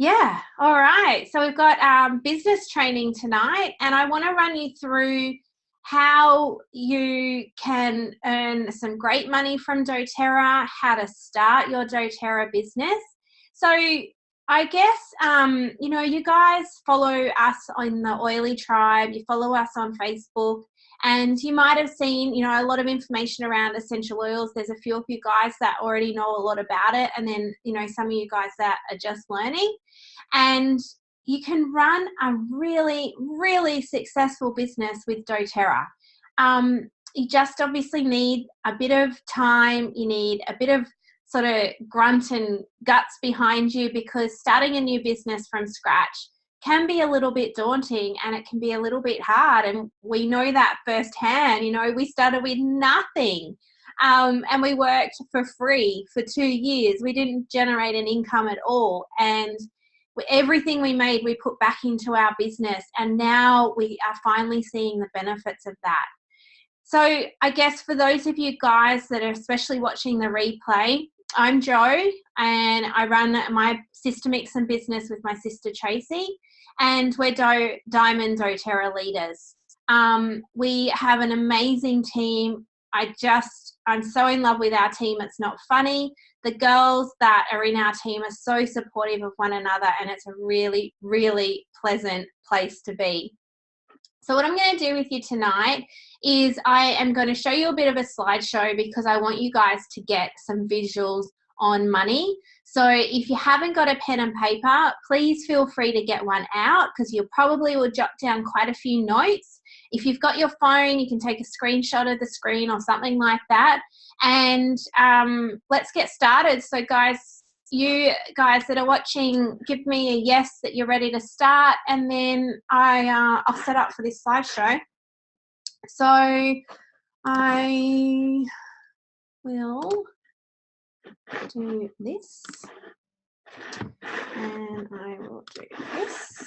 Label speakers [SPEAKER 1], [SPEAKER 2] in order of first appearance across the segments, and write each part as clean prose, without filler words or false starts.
[SPEAKER 1] Yeah, all right. So we've got business training tonight, and I want to run you through how you can earn some great money from doTERRA, how to start your doTERRA business. So I guess, you guys follow us on the Oily Tribe, you follow us on Facebook, and you might have seen, a lot of information around essential oils. There's a few of you guys that already know a lot about it, and then, some of you guys that are just learning. And you can run a really, really successful business with doTERRA. You just obviously need a bit of time. You need a bit of sort of grunt and guts behind you, because starting a new business from scratch can be a little bit daunting and it can be a little bit hard. And we know that firsthand. We started with nothing. And we worked for free for 2 years. We didn't generate an income at all. And everything we made, we put back into our business. And now we are finally seeing the benefits of that. So I guess for those of you guys that are especially watching the replay, I'm Jo, and I run my Sistermixin business with my sister Tracey, and we're Diamond doTERRA leaders. We have an amazing team. I'm so in love with our team. It's not funny. The girls that are in our team are so supportive of one another, and it's a really, really pleasant place to be. So what I'm going to do with you tonight is I am going to show you a bit of a slideshow, because I want you guys to get some visuals on money. So if you haven't got a pen and paper, please feel free to get one out, because you probably will jot down quite a few notes. If you've got your phone, you can take a screenshot of the screen or something like that. And let's get started. So guys, you guys that are watching, give me a yes that you're ready to start, and then I'll set up for this slideshow. So I will do this, and I will do this,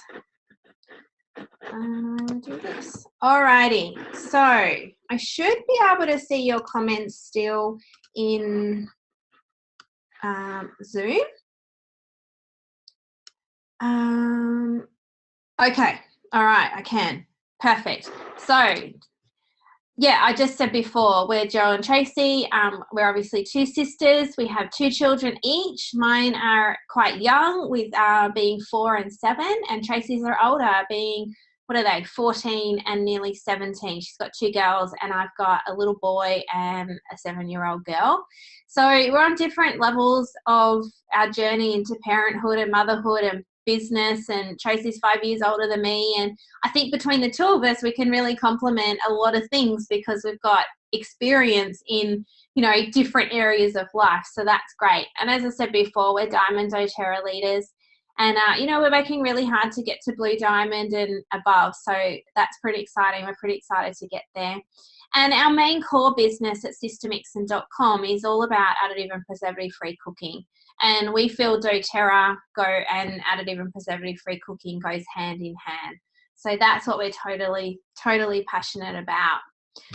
[SPEAKER 1] and I will do this. Alrighty, so I should be able to see your comments still in Zoom. Okay, all right, I can. Perfect. So yeah, I just said before, we're Jo and Tracey. We're obviously two sisters. We have 2 children each. Mine are quite young, with being 4 and 7, and Tracey's are older, being, 14 and nearly 17. She's got 2 girls, and I've got a little boy and a 7-year-old girl. So we're on different levels of our journey into parenthood and motherhood and business, and Tracey's 5 years older than me, and I think between the two of us we can really complement a lot of things, because we've got experience in different areas of life. So that's great. And as I said before, we're Diamond doTERRA leaders, and we're working really hard to get to Blue Diamond and above, so that's pretty exciting. We're pretty excited to get there. And our main core business at Sistermixin.com is all about additive and preservative-free cooking. And we feel doTERRA and additive and preservative-free cooking goes hand in hand. So that's what we're totally, totally passionate about.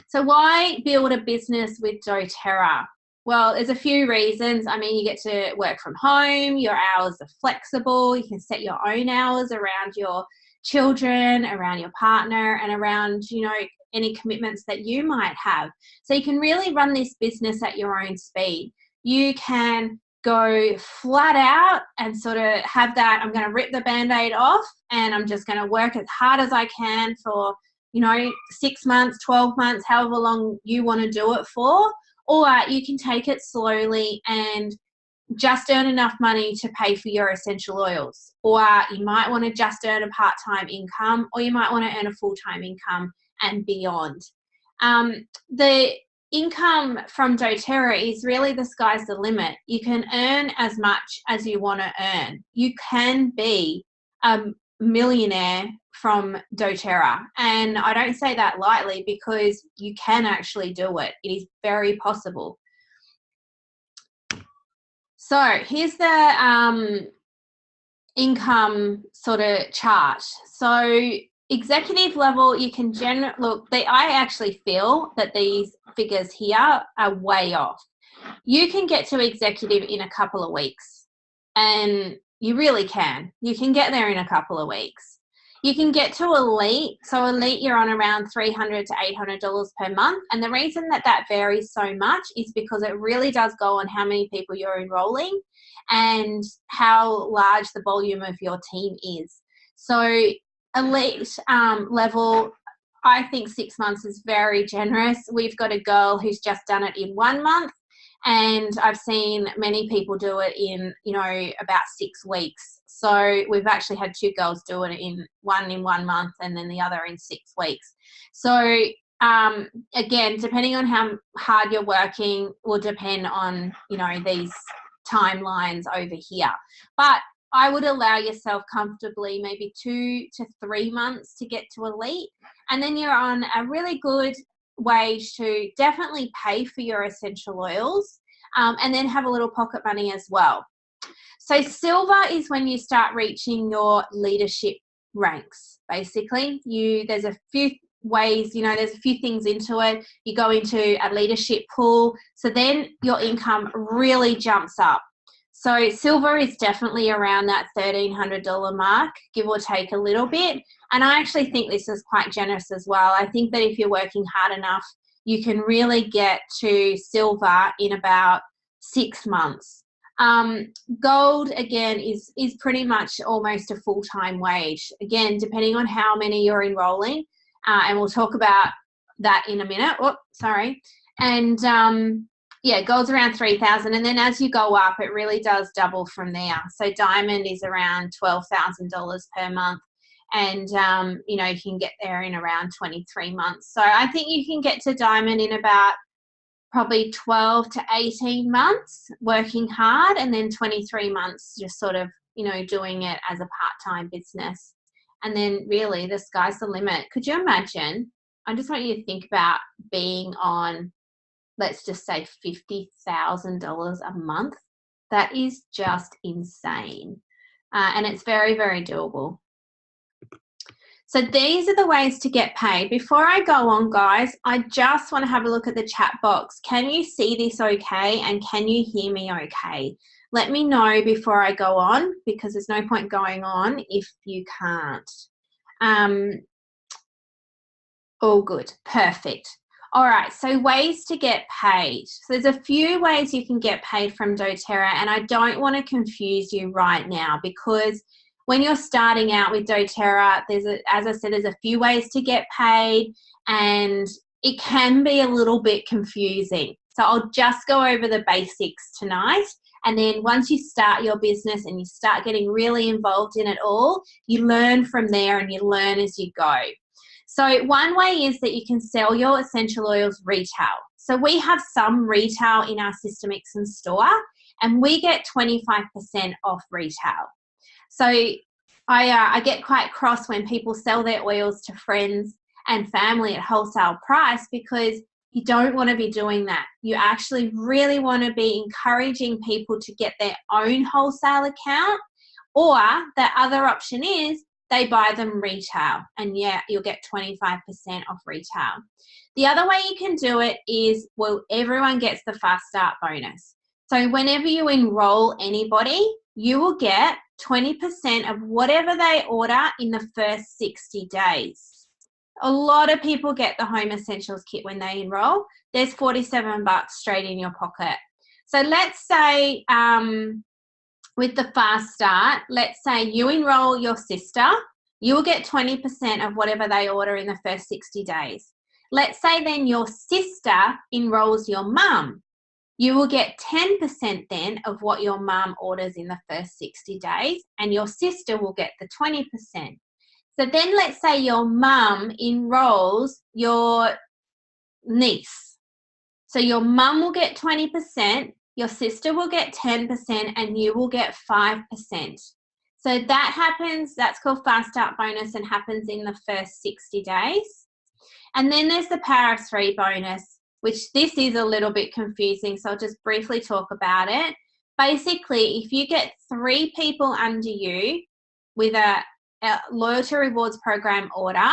[SPEAKER 1] So why build a business with doTERRA? Well, there's a few reasons. I mean, you get to work from home, your hours are flexible, you can set your own hours around your children, around your partner, and around, any commitments that you might have. So you can really run this business at your own speed. You can go flat out and sort of have that, I'm going to rip the Band-Aid off, and I'm just going to work as hard as I can for, 6 months, 12 months, however long you want to do it for. Or you can take it slowly and just earn enough money to pay for your essential oils. Or you might want to just earn a part-time income, or you might want to earn a full-time income and beyond. The income from doTERRA is really, the sky's the limit. You can earn as much as you want to earn. You can be a millionaire from doTERRA, and I don't say that lightly, because you can actually do it. It is very possible. So here's the income sort of chart. So executive level, you can I actually feel that these figures here are way off. You can get to executive in a couple of weeks, and You really can. You can get there in a couple of weeks. You can get to elite. So elite, you're on around $300 to $800 per month. And the reason that that varies so much is because it really does go on how many people you're enrolling and how large the volume of your team is. So elite level, I think 6 months is very generous. We've got a girl who's just done it in 1 month. And I've seen many people do it in, about 6 weeks. So we've actually had 2 girls do it in 1 month and then the other in 6 weeks. So again, depending on how hard you're working will depend on, these timelines over here. But I would allow yourself comfortably maybe 2 to 3 months to get to elite. And then you're on a really good wage to definitely pay for your essential oils and then have a little pocket money as well. So silver is when you start reaching your leadership ranks. Basically, there's a few ways, there's a few things into it. You go into a leadership pool, so then your income really jumps up. So silver is definitely around that $1,300 mark, give or take a little bit. And I actually think this is quite generous as well. I think that if you're working hard enough, you can really get to silver in about 6 months. Gold, again, is pretty much almost a full-time wage. Again, depending on how many you're enrolling. And we'll talk about that in a minute. Oh, sorry. And yeah, gold's around 3,000, and then as you go up, it really does double from there. So diamond is around $12,000 per month, and you can get there in around 23 months. So I think you can get to diamond in about probably 12 to 18 months working hard, and then 23 months just sort of doing it as a part-time business. And then really the sky's the limit. Could you imagine? I just want you to think about being on, let's just say $50,000 a month. That is just insane. And it's very, very doable. So these are the ways to get paid. Before I go on, guys, I just want to have a look at the chat box. Can you see this okay? And can you hear me okay? Let me know before I go on, because there's no point going on if you can't. All good. Perfect. All right, so ways to get paid. So there's a few ways you can get paid from doTERRA, and I don't want to confuse you right now, because when you're starting out with doTERRA, as I said, there's a few ways to get paid, and it can be a little bit confusing. So I'll just go over the basics tonight, and then once you start your business and you start getting really involved in it all, you learn from there and you learn as you go. So one way is that you can sell your essential oils retail. So we have some retail in our Sistermixin store, and we get 25% off retail. So I get quite cross when people sell their oils to friends and family at wholesale price, because you don't want to be doing that. You actually really want to be encouraging people to get their own wholesale account, or the other option is they buy them retail, and yeah, you'll get 25% off retail. The other way you can do it is, well, everyone gets the fast start bonus. So whenever you enroll anybody, you will get 20% of whatever they order in the first 60 days. A lot of people get the home essentials kit when they enroll. There's $47 straight in your pocket. So let's say with the fast start, let's say you enroll your sister, you will get 20% of whatever they order in the first 60 days. Let's say then your sister enrolls your mum. You will get 10% then of what your mum orders in the first 60 days, and your sister will get the 20%. So then let's say your mum enrolls your niece. So your mum will get 20%, your sister will get 10%, and you will get 5%. So that happens, that's called fast start bonus, and happens in the first 60 days. And then there's the power of 3 bonus, which this is a little bit confusing, so I'll just briefly talk about it. Basically, if you get 3 people under you with a loyalty rewards program order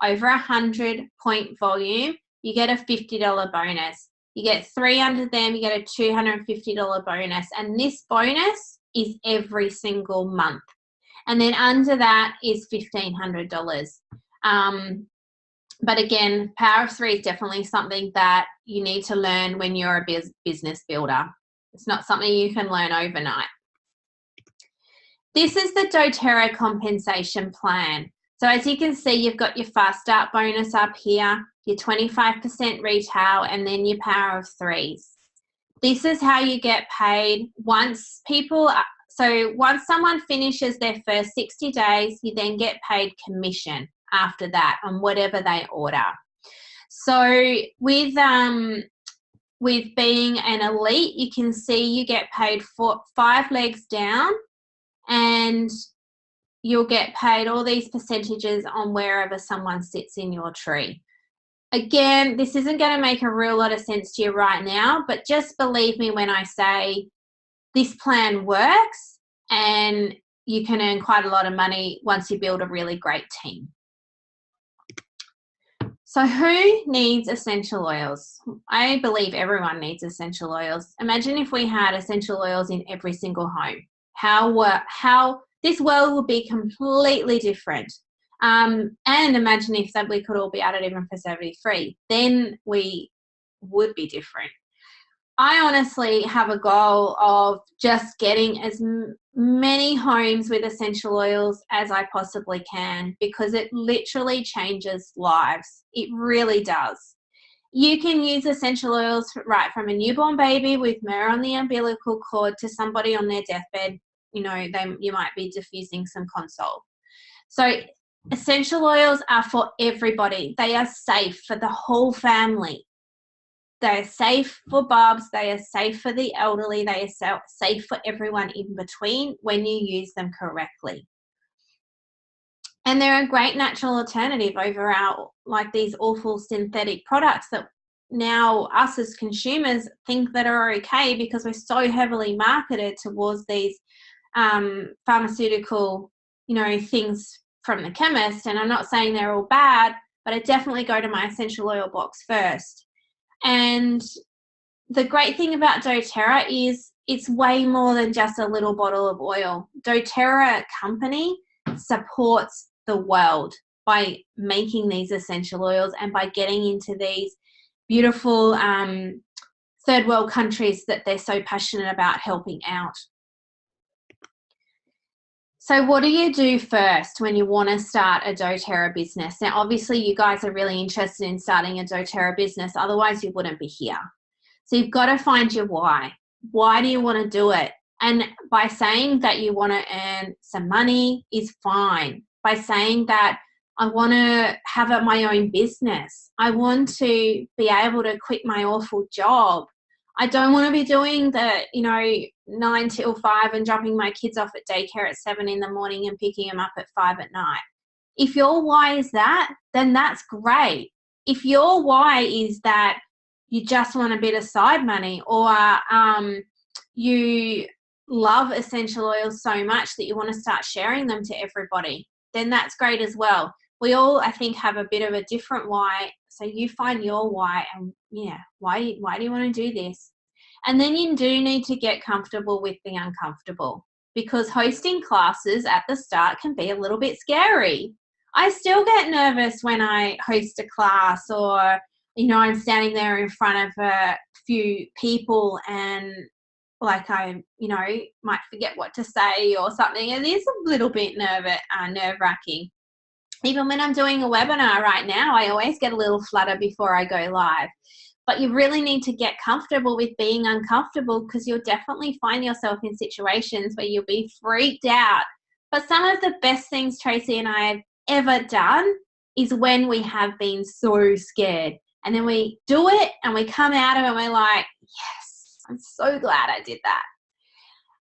[SPEAKER 1] over 100-point volume, you get a $50 bonus. You get 3 under them, you get a $250 bonus. And this bonus is every single month. And then under that is $1,500. But again, Power of 3 is definitely something that you need to learn when you're a business builder. It's not something you can learn overnight. This is the doTERRA compensation plan. So as you can see, you've got your fast start bonus up here, your 25% retail, and then your Power of 3s. This is how you get paid once once someone finishes their first 60 days, you then get paid commission after that on whatever they order. So with being an elite, you can see you get paid for 5 legs down, and you'll get paid all these percentages on wherever someone sits in your tree. Again, this isn't going to make a real lot of sense to you right now, but just believe me when I say this plan works and you can earn quite a lot of money once you build a really great team. So who needs essential oils? I believe everyone needs essential oils. Imagine if we had essential oils in every single home. How this world would be completely different. And imagine if that we could all be additive and preservative free. Then we would be different. I honestly have a goal of just getting as many homes with essential oils as I possibly can, because it literally changes lives. It really does. You can use essential oils right from a newborn baby with myrrh on the umbilical cord to somebody on their deathbed. You know, you might be diffusing some console. So essential oils are for everybody. They are safe for the whole family. They are safe for bubs. They are safe for the elderly. They are safe for everyone in between when you use them correctly. And they're a great natural alternative over these awful synthetic products that now us as consumers think that are okay, because we're so heavily marketed towards these pharmaceutical, things from the chemist. And I'm not saying they're all bad, but I definitely go to my essential oil box first. And the great thing about doTERRA is it's way more than just a little bottle of oil. doTERRA company supports the world by making these essential oils and by getting into these beautiful third world countries that they're so passionate about helping out. So what do you do first when you want to start a doTERRA business? Now, obviously, you guys are really interested in starting a doTERRA business. Otherwise, you wouldn't be here. So you've got to find your why. Why do you want to do it? And by saying that you want to earn some money is fine. By saying that I want to have my own business. I want to be able to quit my awful job. I don't want to be doing the, 9 till 5 and dropping my kids off at daycare at 7 in the morning and picking them up at 5 at night. If your why is that, then that's great. If your why is that you just want a bit of side money, or you love essential oils so much that you want to start sharing them to everybody, then that's great as well. We all, I think, have a bit of a different why. So you find your why, and why do you want to do this? And then you do need to get comfortable with the uncomfortable, because hosting classes at the start can be a little bit scary. I still get nervous when I host a class, or, I'm standing there in front of a few people and I, might forget what to say or something. It is a little bit nerve-wracking. Even when I'm doing a webinar right now, I always get a little flutter before I go live. But you really need to get comfortable with being uncomfortable, because you'll definitely find yourself in situations where you'll be freaked out. But some of the best things Tracey and I have ever done is when we have been so scared. And then we do it and we come out of it and we're like, yes, I'm so glad I did that.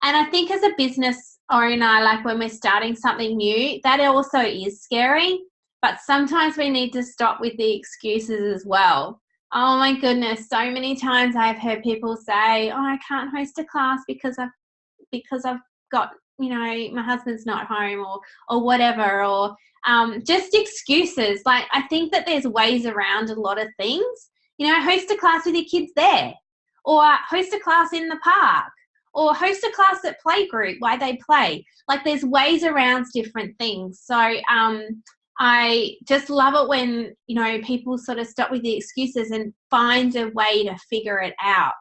[SPEAKER 1] And I think as a business owner, when we're starting something new, that also is scary. But sometimes we need to stop with the excuses as well. Oh my goodness, so many times I've heard people say, oh, I can't host a class because I've got, my husband's not home, or whatever, or just excuses. I think that there's ways around a lot of things. Host a class with your kids there, or host a class in the park, or host a class at playgroup while they play. Like, there's ways around different things. So I just love it when, you know, people sort of stop with the excuses and find a way to figure it out.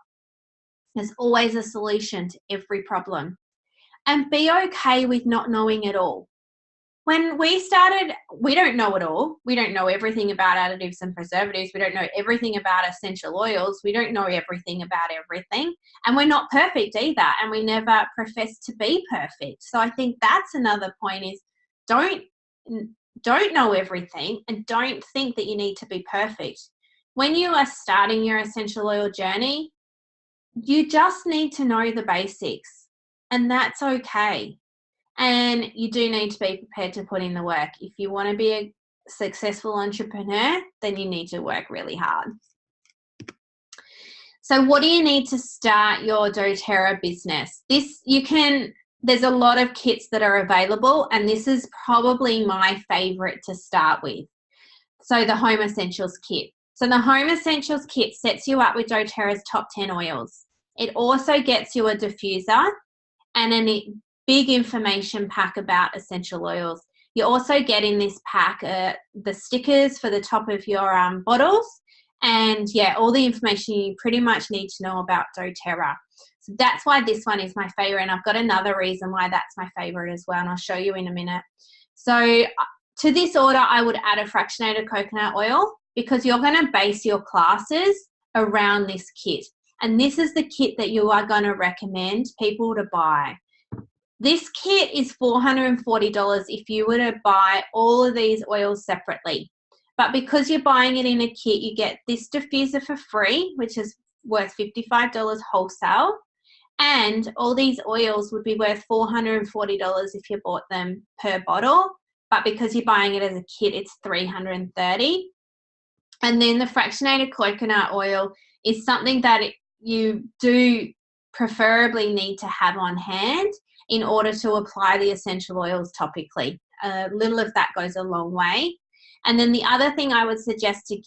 [SPEAKER 1] There's always a solution to every problem. And be okay with not knowing it all. When we started, we don't know it all. We don't know everything about additives and preservatives. We don't know everything about essential oils. We don't know everything about everything. And we're not perfect either. And we never profess to be perfect. So I think that's another point, is don't know everything, and don't think that you need to be perfect. When you are starting your essential oil journey, you just need to know the basics, and that's okay. And you do need to be prepared to put in the work. If you want to be a successful entrepreneur, then you need to work really hard. So what do you need to start your doTERRA business? There's a lot of kits that are available, and this is probably my favorite to start with. So the Home Essentials kit. So the Home Essentials kit sets you up with doTERRA's top 10 oils. It also gets you a diffuser and a big information pack about essential oils. You also get in this pack the stickers for the top of your bottles, and yeah, all the information you pretty much need to know about doTERRA. So that's why this one is my favorite, and I've got another reason why that's my favorite as well, and I'll show you in a minute. So to this order, I would add a fractionated coconut oil, because you're going to base your classes around this kit, and this is the kit that you are going to recommend people to buy. This kit is $440 if you were to buy all of these oils separately. But because you're buying it in a kit, you get this diffuser for free, which is worth $55 wholesale. And all these oils would be worth $440 if you bought them per bottle. But because you're buying it as a kit, it's $330. And then the fractionated coconut oil is something that you do preferably need to have on hand in order to apply the essential oils topically. A little of that goes a long way. And then the other thing I would suggest to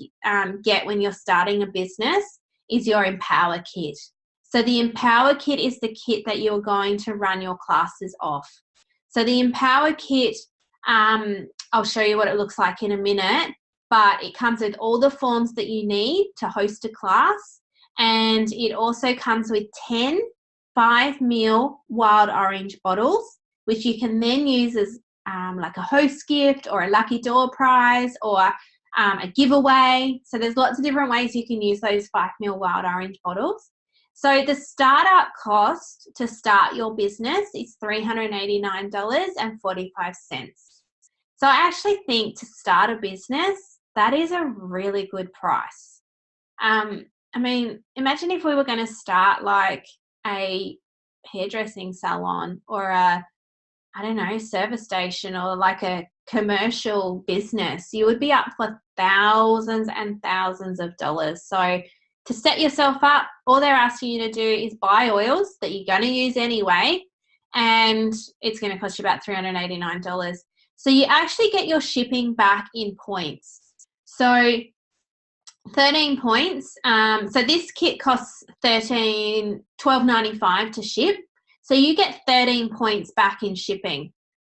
[SPEAKER 1] get when you're starting a business is your Empower kit. So the Empower kit is the kit that you're going to run your classes off. So the Empower kit, I'll show you what it looks like in a minute, but it comes with all the forms that you need to host a class, and it also comes with 10 5 ml wild orange bottles, which you can then use as like a host gift or a lucky door prize or a giveaway. So there's lots of different ways you can use those 5 ml wild orange bottles. So the startup cost to start your business is $389.45. So I actually think to start a business, that is a really good price. I mean, imagine if we were going to start like a hairdressing salon or a, I don't know, service station or like a commercial business. You would be up for thousands and thousands of dollars. So to set yourself up, all they're asking you to do is buy oils that you're going to use anyway, and it's going to cost you about $389. So you actually get your shipping back in points. So 13 points. So this kit costs $12.95 to ship. So you get 13 points back in shipping.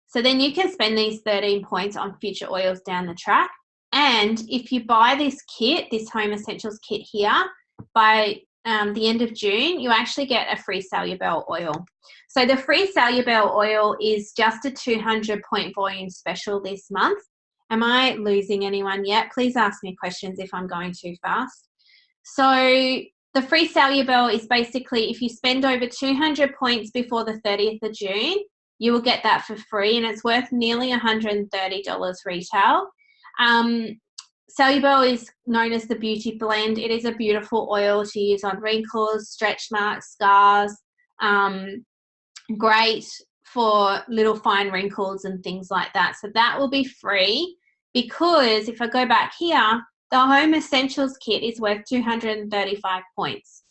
[SPEAKER 1] So then you can spend these 13 points on future oils down the track. And if you buy this kit, this Home Essentials kit here, by the end of June, you actually get a free Cellubel oil. So the free Cellubel oil is just a 200-point volume special this month. Am I losing anyone yet? Please ask me questions if I'm going too fast. So the free Cellubel is basically if you spend over 200 points before the 30th of June, you will get that for free, and it's worth nearly $130 retail. Cellubel is known as the beauty blend. It is a beautiful oil to use on wrinkles, stretch marks, scars. Great for little fine wrinkles and things like that. So that will be free, because if I go back here, the Home Essentials kit is worth 235 points.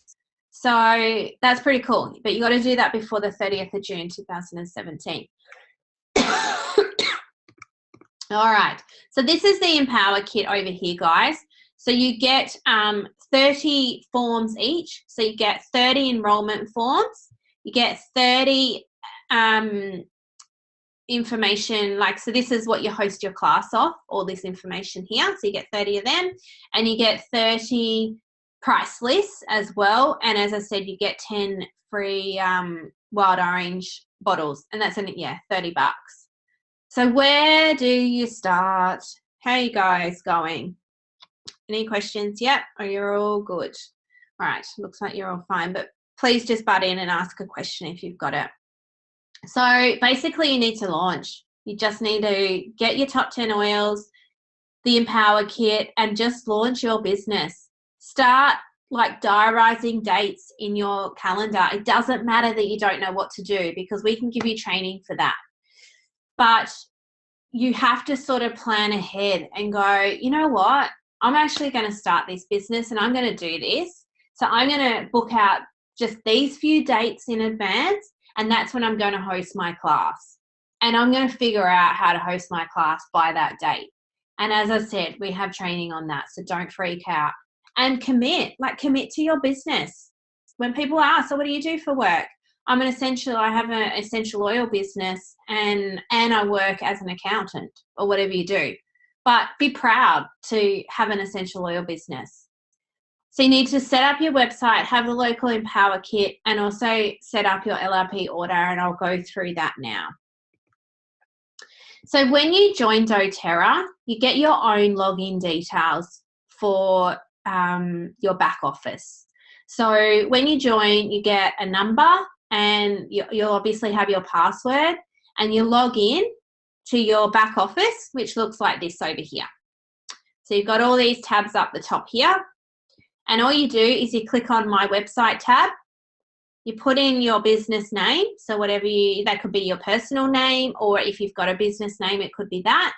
[SPEAKER 1] So that's pretty cool, but you got to do that before the 30th of June 2017. All right, so this is the Empower kit over here, guys. So you get 30 forms each. So you get 30 enrollment forms. You get 30 information, like, so this is what you host your class off, all this information here. So you get 30 of them, and you get 30 price lists as well. And as I said, you get 10 free wild orange bottles, and that's $30. So where do you start? How are you guys going? Any questions yet? Or you're all good? All right, looks like you're all fine, but please just butt in and ask a question if you've got it. So basically you need to launch. You just need to get your top 10 oils, the Empower Kit, and just launch your business. Start like diarizing dates in your calendar. It doesn't matter that you don't know what to do, because we can give you training for that. But you have to sort of plan ahead and go, you know what? I'm actually going to start this business and I'm going to do this. So I'm going to book out just these few dates in advance, and that's when I'm going to host my class. And I'm going to figure out how to host my class by that date. And as I said, we have training on that, so don't freak out. And commit to your business. When people ask, so what do you do for work? I have an essential oil business, and I work as an accountant, or whatever you do. But be proud to have an essential oil business. So you need to set up your website, have the local Empower Kit, and also set up your LRP order, and I'll go through that now. So when you join doTERRA, you get your own login details for your back office. So when you join, you get a number, and you'll obviously have your password, and you log in to your back office, which looks like this over here. So you've got all these tabs up the top here. And all you do is you click on My Website tab. You put in your business name, so that could be your personal name, or if you've got a business name, it could be that.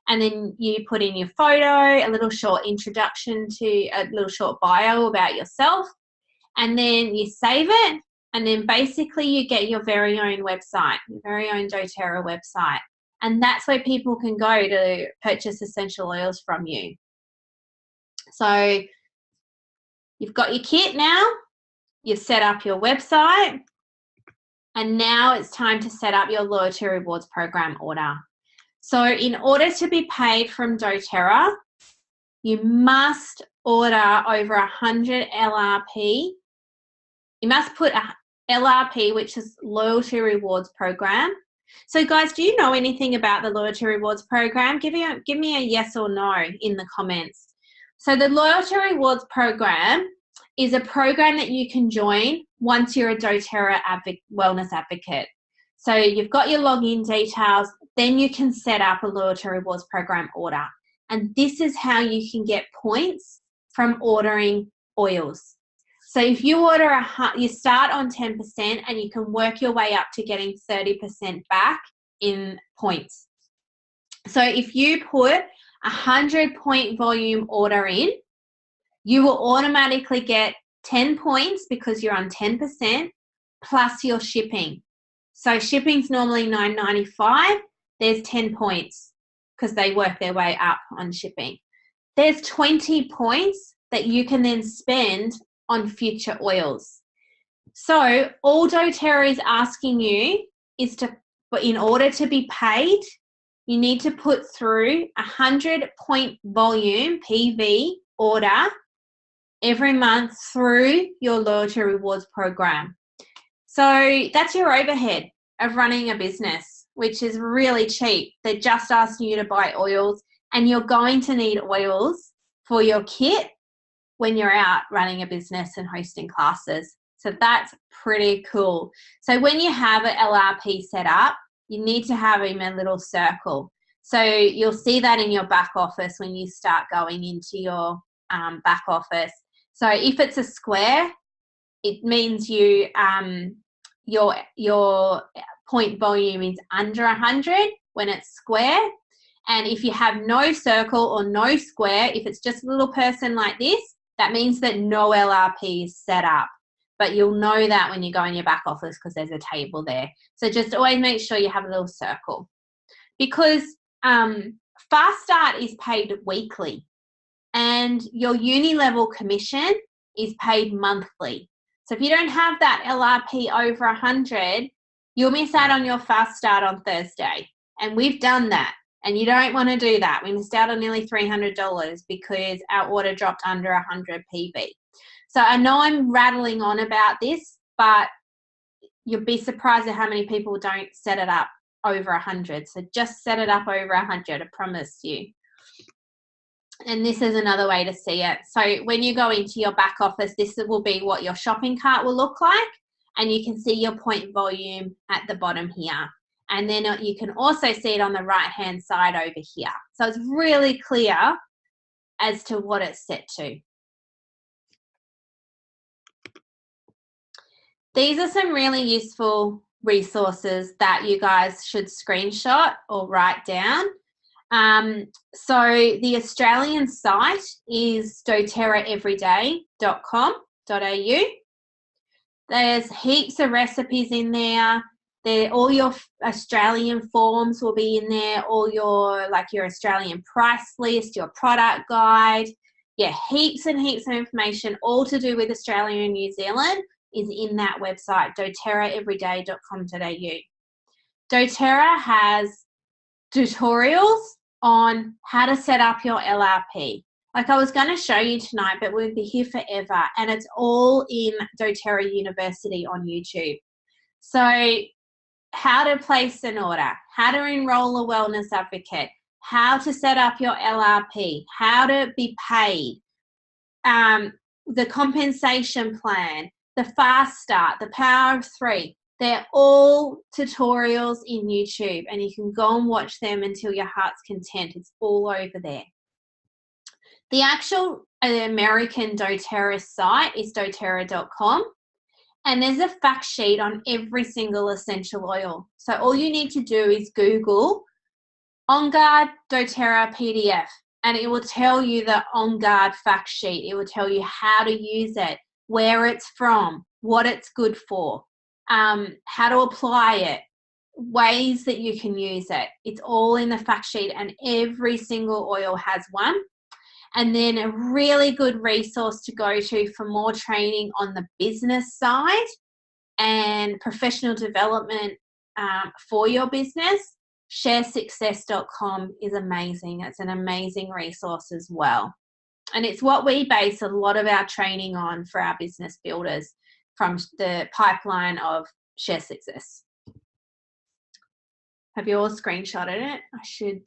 [SPEAKER 1] And then you put in your photo, a little short introduction a little short bio about yourself, and then you save it, and then basically you get your very own website, your very own doTERRA website. And that's where people can go to purchase essential oils from you. So you've got your kit now, you've set up your website, and now it's time to set up your loyalty rewards program order. So in order to be paid from doTERRA, you must order over 100 LRP. You must put a LRP, which is loyalty rewards program. So guys, do you know anything about the loyalty rewards program? Give me a yes or no in the comments. So the loyalty rewards program is a program that you can join once you're a doTERRA wellness advocate. So you've got your login details, then you can set up a loyalty rewards program order. And this is how you can get points from ordering oils. So if you you start on 10% and you can work your way up to getting 30% back in points. So if you put 100-point volume order in, you will automatically get 10 points because you're on 10% plus your shipping. So shipping's normally $9.95. There's 10 points because they work their way up on shipping. There's 20 points that you can then spend on future oils. So all doTERRA is asking you is in order to be paid, you need to put through 100-point volume PV order every month through your loyalty rewards program. So that's your overhead of running a business, which is really cheap. They're just asking you to buy oils, and you're going to need oils for your kit when you're out running a business and hosting classes. So that's pretty cool. So when you have an LRP set up, you need to have them in a little circle. So you'll see that in your back office when you start going into your back office. So if it's a square, it means your point volume is under 100 when it's square. And if you have no circle or no square, if it's just a little person like this, that means that no LRP is set up. But you'll know that when you go in your back office because there's a table there. So just always make sure you have a little circle. Because Fast Start is paid weekly and your uni level commission is paid monthly. So if you don't have that LRP over 100, you'll miss out on your fast start on Thursday. And we've done that. And you don't want to do that. We missed out on nearly $300 because our order dropped under 100 PV. So I know I'm rattling on about this, but you'll be surprised at how many people don't set it up over 100. So just set it up over 100, I promise you. And this is another way to see it. So when you go into your back office, this will be what your shopping cart will look like. And you can see your point volume at the bottom here. And then you can also see it on the right-hand side over here. So it's really clear as to what it's set to. These are some really useful resources that you guys should screenshot or write down. So the Australian site is doTERRAeveryday.com.au. There's heaps of recipes in there. All your Australian forms will be in there, all your your Australian price list, your product guide. Yeah, heaps and heaps of information, all to do with Australia and New Zealand, is in that website, doTERRAeveryday.com.au. doTERRA has tutorials on how to set up your LRP. Like I was going to show you tonight, but we'll be here forever, and it's all in doTERRA University on YouTube. So how to place an order, how to enroll a wellness advocate, how to set up your LRP, how to be paid, the compensation plan, the fast start, the power of 3. They're all tutorials in YouTube, and you can go and watch them until your heart's content. It's all over there. The actual American doTERRA site is doTERRA.com, and there's a fact sheet on every single essential oil. So all you need to do is Google On Guard doTERRA PDF, and it will tell you the On Guard fact sheet. It will tell you how to use it, where it's from, what it's good for, how to apply it, ways that you can use it. It's all in the fact sheet, and every single oil has one. And then a really good resource to go to for more training on the business side and professional development for your business, sharesuccess.com is amazing. It's an amazing resource as well. And it's what we base a lot of our training on for our business builders from the pipeline of Share Success. Have you all screenshotted it? I should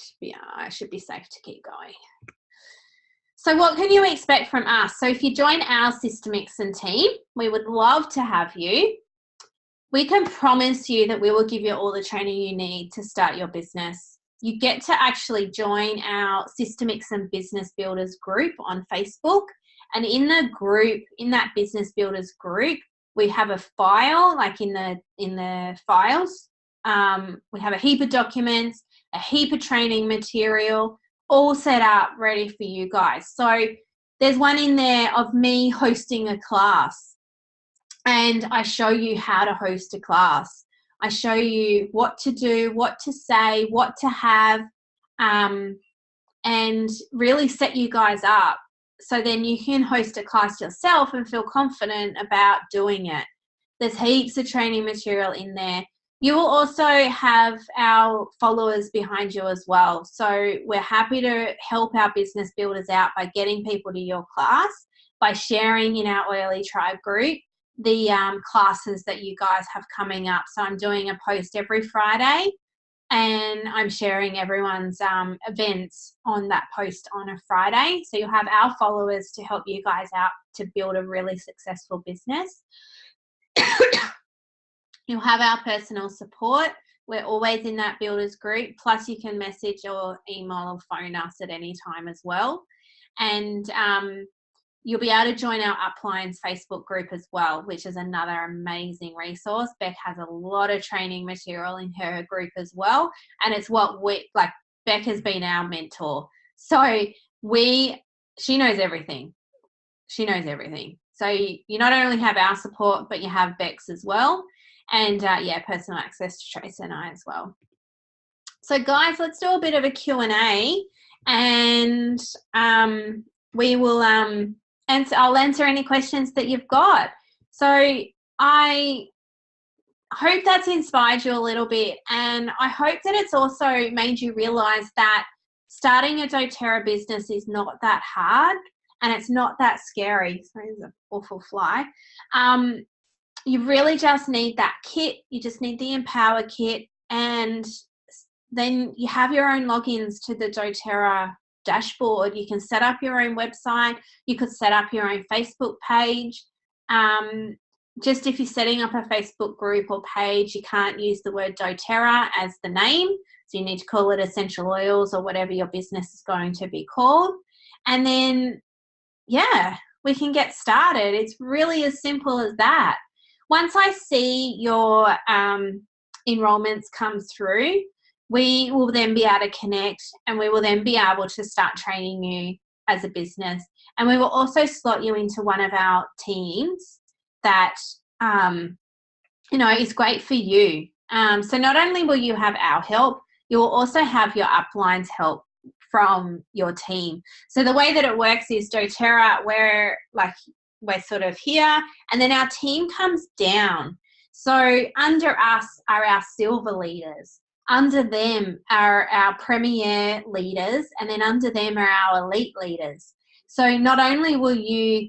[SPEAKER 1] be safe to keep going. So what can you expect from us? So if you join our Sistermixin team, we would love to have you. We can promise you that we will give you all the training you need to start your business. You get to actually join our Sistermixin Business Builders group on Facebook. And in the group, in that Business Builders group, we have a file, like in the files. We have a heap of documents, a heap of training material, all set up, ready for you guys. So there's one in there of me hosting a class, and I show you how to host a class. I show you what to do, what to say, what to have, and really set you guys up so then you can host a class yourself and feel confident about doing it. There's heaps of training material in there. You will also have our followers behind you as well. So we're happy to help our business builders out by getting people to your class, by sharing in our Oily Tribe group the classes that you guys have coming up. So I'm doing a post every Friday, and I'm sharing everyone's events on that post on a Friday. So you'll have our followers to help you guys out to build a really successful business. You'll have our personal support. We're always in that builders group. Plus you can message or email or phone us at any time as well. And you'll be able to join our Uplines Facebook group as well, which is another amazing resource. Beck has a lot of training material in her group as well. And it's what Beck has been our mentor. So she knows everything. She knows everything. So you not only have our support, but you have Beck's as well. And personal access to Tracey and I as well. So guys, let's do a bit of a Q&A, and we will I'll answer any questions that you've got. So I hope that's inspired you a little bit, and I hope that it's also made you realize that starting a doTERRA business is not that hard and it's not that scary. Sorry, there's an awful fly. You really just need that kit. You just need the Empower kit, and then you have your own logins to the doTERRA dashboard. You can set up your own website. You could set up your own Facebook page. Just if you're setting up a Facebook group or page, you can't use the word doTERRA as the name. So you need to call it Essential Oils or whatever your business is going to be called. And then, yeah, we can get started. It's really as simple as that. Once I see your enrollments come through, we will then be able to connect, and we will then be able to start training you as a business. And we will also slot you into one of our teams that, is great for you. So not only will you have our help, you will also have your upline's help from your team. So the way that it works is doTERRA, we're sort of here, and then our team comes down. So under us are our silver leaders. Under them are our premier leaders, and then under them are our elite leaders. So not only will you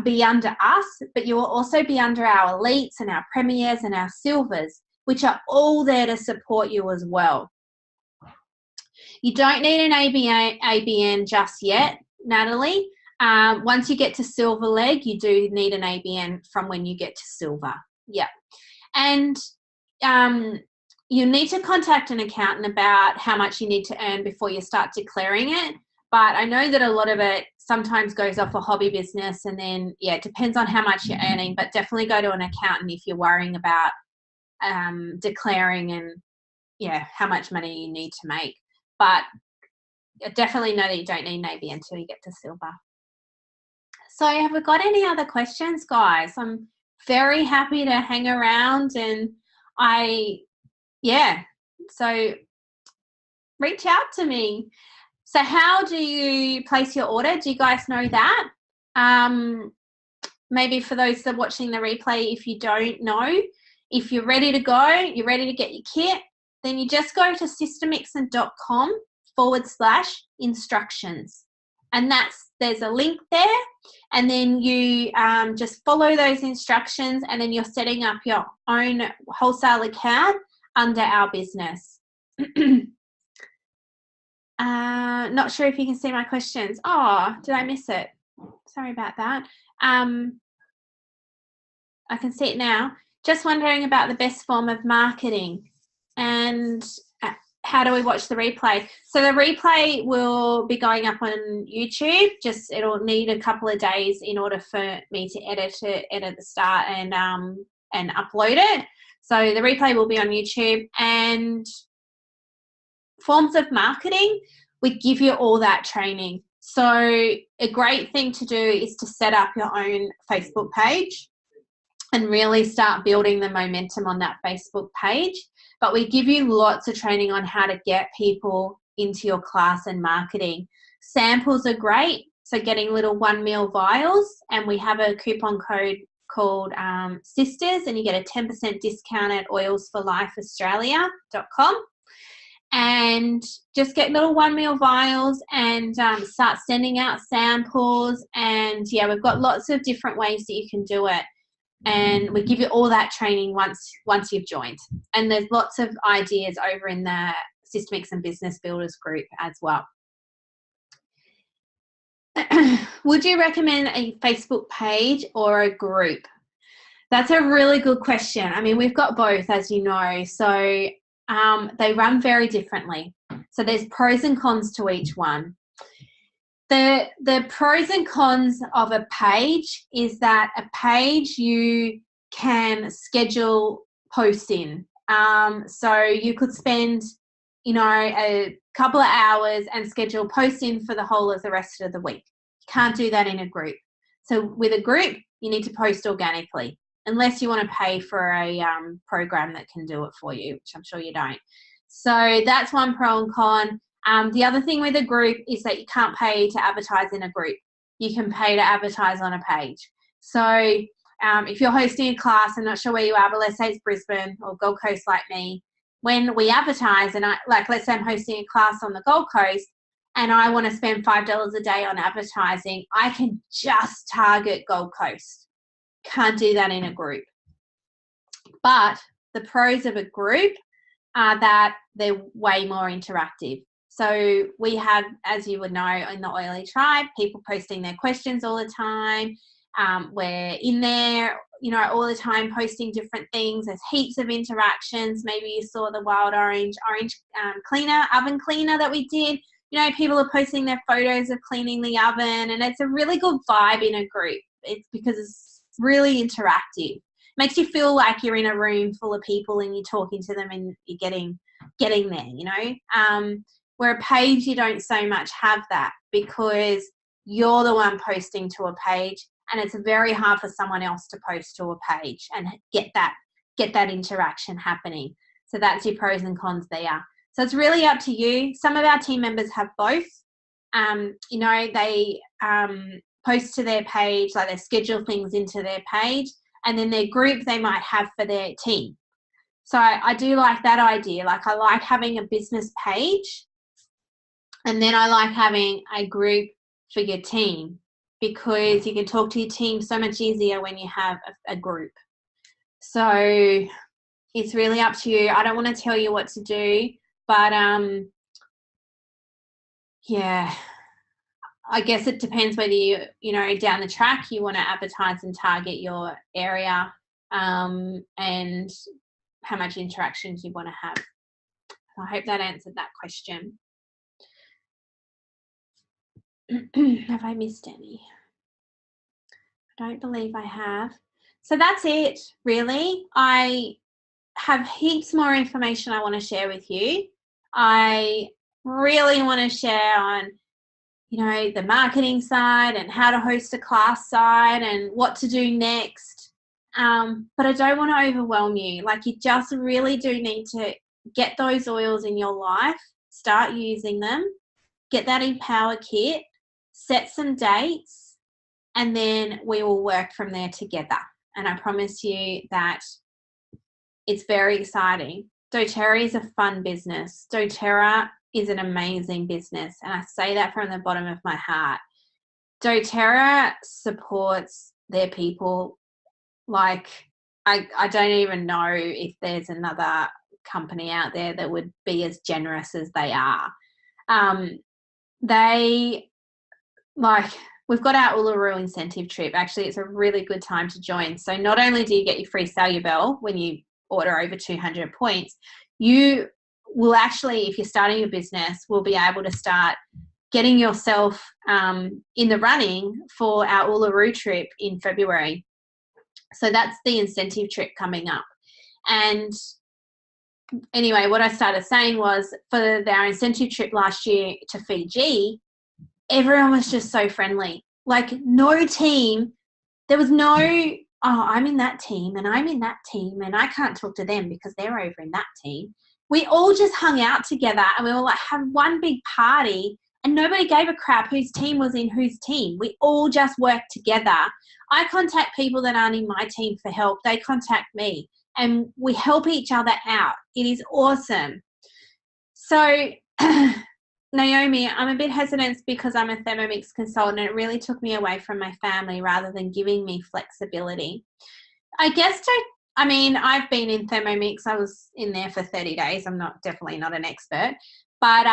[SPEAKER 1] be under us, but you will also be under our elites and our premiers and our silvers, which are all there to support you as well. You don't need an ABN just yet, Natalie. Once you get to silver leg, you do need an ABN from when you get to silver. Yeah. And you need to contact an accountant about how much you need to earn before you start declaring it. But I know that a lot of it sometimes goes off a hobby business, and then, yeah, it depends on how much you're earning, but definitely go to an accountant if you're worrying about declaring and, yeah, how much money you need to make. But I definitely know that you don't need an ABN until you get to silver. So have we got any other questions, guys? I'm very happy to hang around, and so reach out to me. So how do you place your order? Do you guys know that? Maybe for those that are watching the replay, if you don't know, if you're ready to go, you're ready to get your kit, then you just go to sistermixin.com/instructions. And there's a link there, and then you just follow those instructions, and then you're setting up your own wholesale account under our business. Not sure if you can see my questions. Oh, did I miss it? Sorry about that. I can see it now. Just wondering about the best form of marketing and how do we watch the replay? So the replay will be going up on YouTube. It'll need a couple of days in order for me to edit the start and upload it. So the replay will be on YouTube. And forms of marketing, we give you all that training. So a great thing to do is to set up your own Facebook page and really start building the momentum on that Facebook page. But we give you lots of training on how to get people into your class and marketing. Samples are great. So getting little 1 ml vials, and we have a coupon code called Sisters, and you get a 10% discount at oilsforlifeaustralia.com. And just get little 1 ml vials and start sending out samples. And yeah, we've got lots of different ways that you can do it. And we give you all that training once you've joined. And there's lots of ideas over in the Sistermixin Business Builders group as well. Would you recommend a Facebook page or a group? That's a really good question. I mean, we've got both, as you know. So they run very differently. So there's pros and cons to each one. The pros and cons of a page is that a page you can schedule posts in. So you could spend, a couple of hours and schedule posts in for the whole of the rest of the week. You can't do that in a group. So with a group, you need to post organically, unless you want to pay for a program that can do it for you, which I'm sure you don't. So that's one pro and con. The other thing with a group is that you can't pay to advertise in a group. You can pay to advertise on a page. So if you're hosting a class, I'm not sure where you are, but let's say it's Brisbane or Gold Coast like me, when we advertise, and let's say I'm hosting a class on the Gold Coast and I want to spend $5 a day on advertising, I can just target Gold Coast. Can't do that in a group. But the pros of a group are that they're way more interactive. So we have, as you would know, in the Oily Tribe, people posting their questions all the time. We're in there, all the time posting different things. There's heaps of interactions. Maybe you saw the wild orange oven cleaner that we did. People are posting their photos of cleaning the oven, and it's a really good vibe in a group. It's because it's really interactive. Makes you feel like you're in a room full of people and you're talking to them and you're getting there, where a page, you don't so much have that because you're the one posting to a page, and it's very hard for someone else to post to a page and get that interaction happening. So that's your pros and cons there. So it's really up to you. Some of our team members have both. They post to their page, like they schedule things into their page, and then their group they might have for their team. So I do like that idea. Like I like having a business page, and then I like having a group for your team, because you can talk to your team so much easier when you have a group. So it's really up to you. I don't want to tell you what to do, but yeah, I guess it depends whether you down the track you want to advertise and target your area, and how much interactions you want to have. I hope that answered that question. Have I missed any? I don't believe I have. So that's it, really. I have heaps more information I want to share with you. I really want to share on, the marketing side and how to host a class side and what to do next. But I don't want to overwhelm you. Like, you just really do need to get those oils in your life, start using them, get that Empower kit, set some dates, and then we will work from there together. And I promise you that it's very exciting. doTERRA is a fun business. doTERRA is an amazing business, and I say that from the bottom of my heart. doTERRA supports their people like I don't even know if there's another company out there that would be as generous as they are. We've got our Uluru incentive trip. Actually, it's a really good time to join. So not only do you get your free Cellubell when you order over 200 points, you will actually, if you're starting a business, will be able to start getting yourself in the running for our Uluru trip in February. So that's the incentive trip coming up. And anyway, what I started saying was, for our incentive trip last year to Fiji, everyone was just so friendly. Like, no team, there was no, I'm in that team and I'm in that team and I can't talk to them because they're over in that team. We all just hung out together and we were like, have one big party, and nobody gave a crap whose team was in whose team. We all just worked together. I contact people that aren't in my team for help. They contact me and we help each other out. It is awesome. So Naomi, I'm a bit hesitant because I'm a Thermomix consultant, and it really took me away from my family rather than giving me flexibility. I guess I've been in Thermomix. I was in there for 30 days. I'm definitely not an expert, but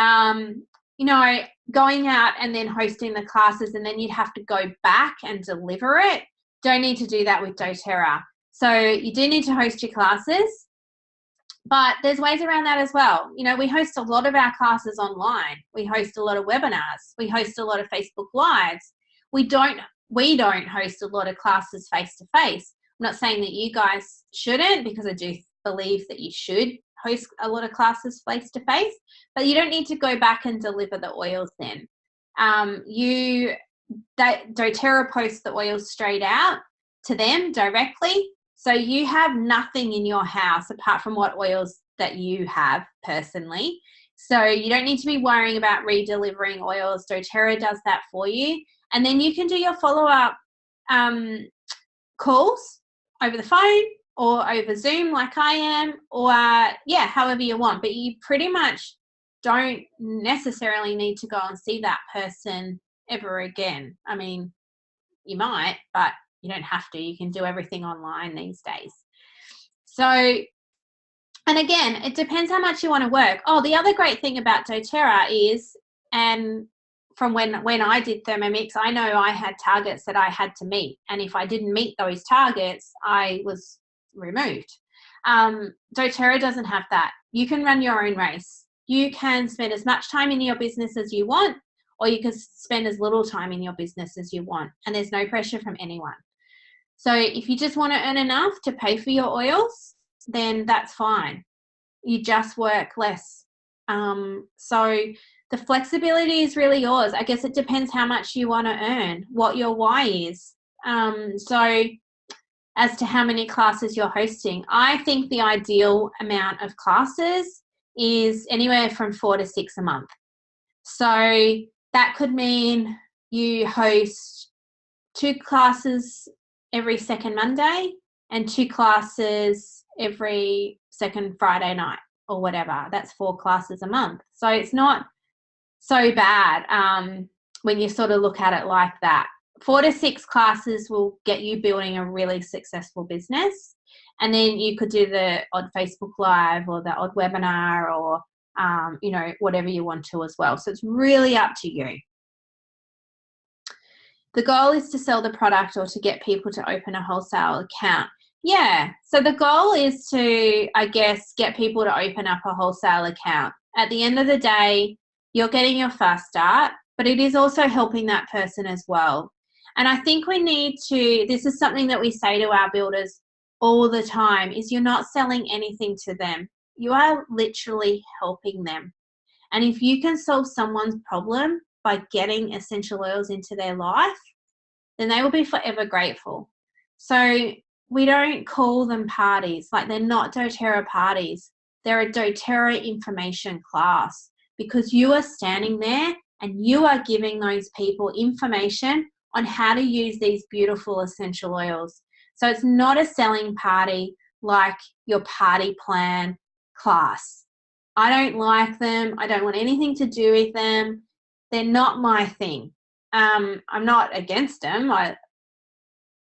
[SPEAKER 1] going out and then hosting the classes and then you'd have to go back and deliver it. Don't need to do that with doTERRA. So you do need to host your classes, but there's ways around that as well. We host a lot of our classes online. We host a lot of webinars. We host a lot of Facebook Lives. We don't host a lot of classes face-to-face. I'm not saying that you guys shouldn't, because I do believe that you should host a lot of classes face-to-face, but you don't need to go back and deliver the oils then. doTERRA posts the oils straight out to them directly. So you have nothing in your house apart from what oils that you have personally. So you don't need to be worrying about redelivering oils. doTERRA does that for you. And then you can do your follow-up calls over the phone or over Zoom like I am, or yeah, however you want. But you pretty much don't necessarily need to go and see that person ever again. I mean, you might, but you don't have to. You can do everything online these days. So, and again, it depends how much you want to work. Oh, the other great thing about doTERRA is, and from when I did Thermomix, I know I had targets that I had to meet. And if I didn't meet those targets, I was removed. doTERRA doesn't have that. You can run your own race. You can spend as much time in your business as you want, or you can spend as little time in your business as you want. And there's no pressure from anyone. So if you just want to earn enough to pay for your oils, then that's fine. You just work less. So the flexibility is really yours. I guess it depends how much you want to earn, what your why is. So as to how many classes you're hosting, I think the ideal amount of classes is anywhere from 4 to 6 a month. So that could mean you host 2 classes every second Monday and 2 classes every second Friday night or whatever. That's 4 classes a month. So it's not so bad when you sort of look at it like that. 4 to 6 classes will get you building a really successful business. And then you could do the odd Facebook Live or the odd webinar or, you know, whatever you want to as well. So it's really up to you. The goal is to sell the product or to get people to open a wholesale account. Yeah, so the goal is to, I guess, get people to open up a wholesale account. At the end of the day, you're getting your fast start, but it is also helping that person as well. And I think we need to, this is something that we say to our builders all the time, is you're not selling anything to them. You are literally helping them. And if you can solve someone's problem by getting essential oils into their life, then they will be forever grateful. So we don't call them parties. Like, they're not doTERRA parties. They're a doTERRA information class, because you are standing there and you are giving those people information on how to use these beautiful essential oils. So it's not a selling party like your party plan class. I don't like them. I don't want anything to do with them. They're not my thing. I'm not against them. I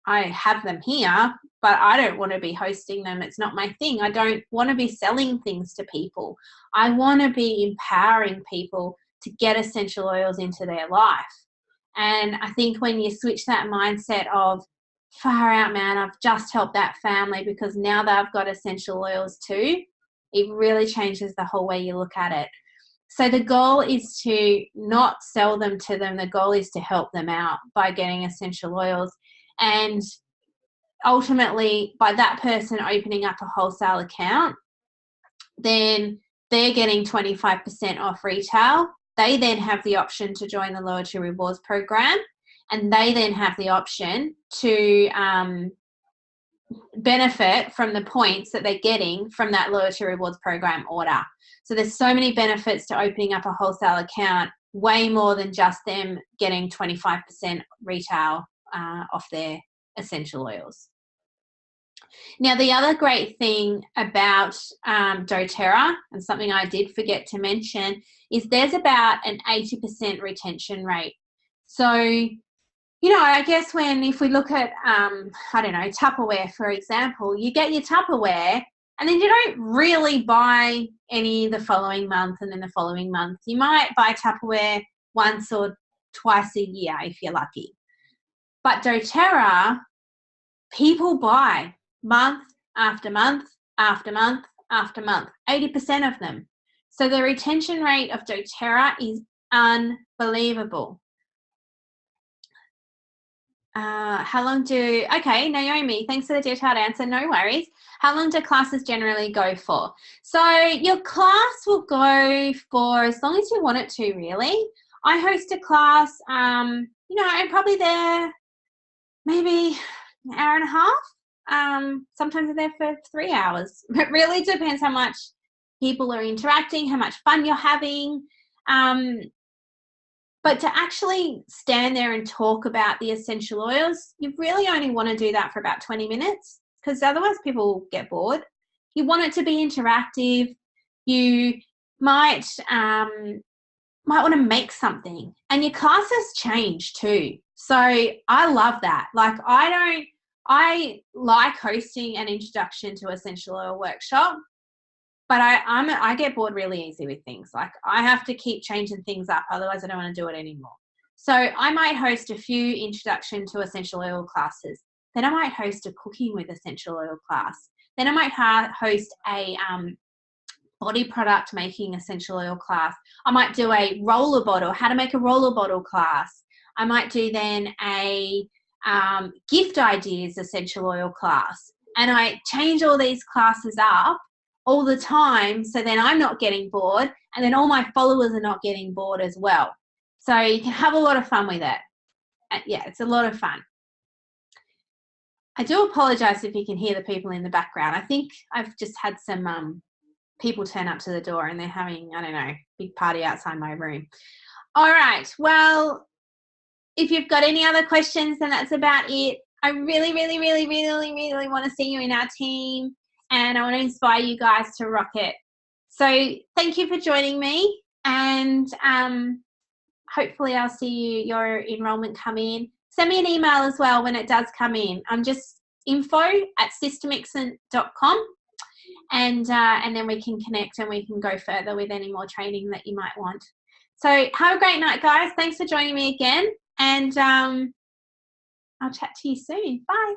[SPEAKER 1] have them here, but I don't want to be hosting them. It's not my thing. I don't want to be selling things to people. I want to be empowering people to get essential oils into their life. And I think when you switch that mindset of, far out, man, I've just helped that family because now they've got essential oils too, it really changes the whole way you look at it. So the goal is to not sell them to them. The goal is to help them out by getting essential oils. And ultimately, by that person opening up a wholesale account, then they're getting 25% off retail. They then have the option to join the Loyalty Rewards program, and they then have the option to benefit from the points that they're getting from that Loyalty Rewards program order. So there's so many benefits to opening up a wholesale account, way more than just them getting 25% retail off their essential oils. Now, the other great thing about doTERRA, and something I did forget to mention, is there's about an 80% retention rate. So, you know, I guess if we look at, I don't know, Tupperware, for example, you get your Tupperware and then you don't really buy any the following month and then the following month. You might buy Tupperware once or twice a year if you're lucky. But doTERRA, people buy month after month after month after month, 80% of them. So the retention rate of doTERRA is unbelievable. Okay, Naomi, thanks for the detailed answer. No worries. How long do classes generally go for? So your class will go for as long as you want it to, really. I host a class, you know, I'm probably there maybe an hour and a half. Sometimes I'm there for 3 hours. It really depends how much people are interacting, how much fun you're having. But to actually stand there and talk about the essential oils, you really only want to do that for about 20 minutes. because otherwise people get bored. You want it to be interactive. You might want to make something, and your classes change too. So I love that. Like I like hosting an introduction to essential oil workshop, but I get bored really easy with things. Like I have to keep changing things up, otherwise I don't want to do it anymore. So I might host a few introduction to essential oil classes. Then I might host a cooking with essential oil class. Then I might host a body product making essential oil class. I might do a roller bottle, how to make a roller bottle class. I might do then a gift ideas essential oil class. And I change all these classes up all the time, so then I'm not getting bored, and then all my followers are not getting bored as well. So you can have a lot of fun with it. Yeah, it's a lot of fun. I do apologize if you can hear the people in the background. I think I've just had some people turn up to the door and they're having, I don't know, big party outside my room. All right, well, if you've got any other questions, then that's about it. I really, really, really, really, really want to see you in our team, and I want to inspire you guys to rock it. So thank you for joining me, and hopefully I'll see your enrollment come in. Send me an email as well when it does come in. I'm just info@sistermixin.com, and then we can connect and we can go further with any more training that you might want. So have a great night, guys. Thanks for joining me again, and I'll chat to you soon. Bye.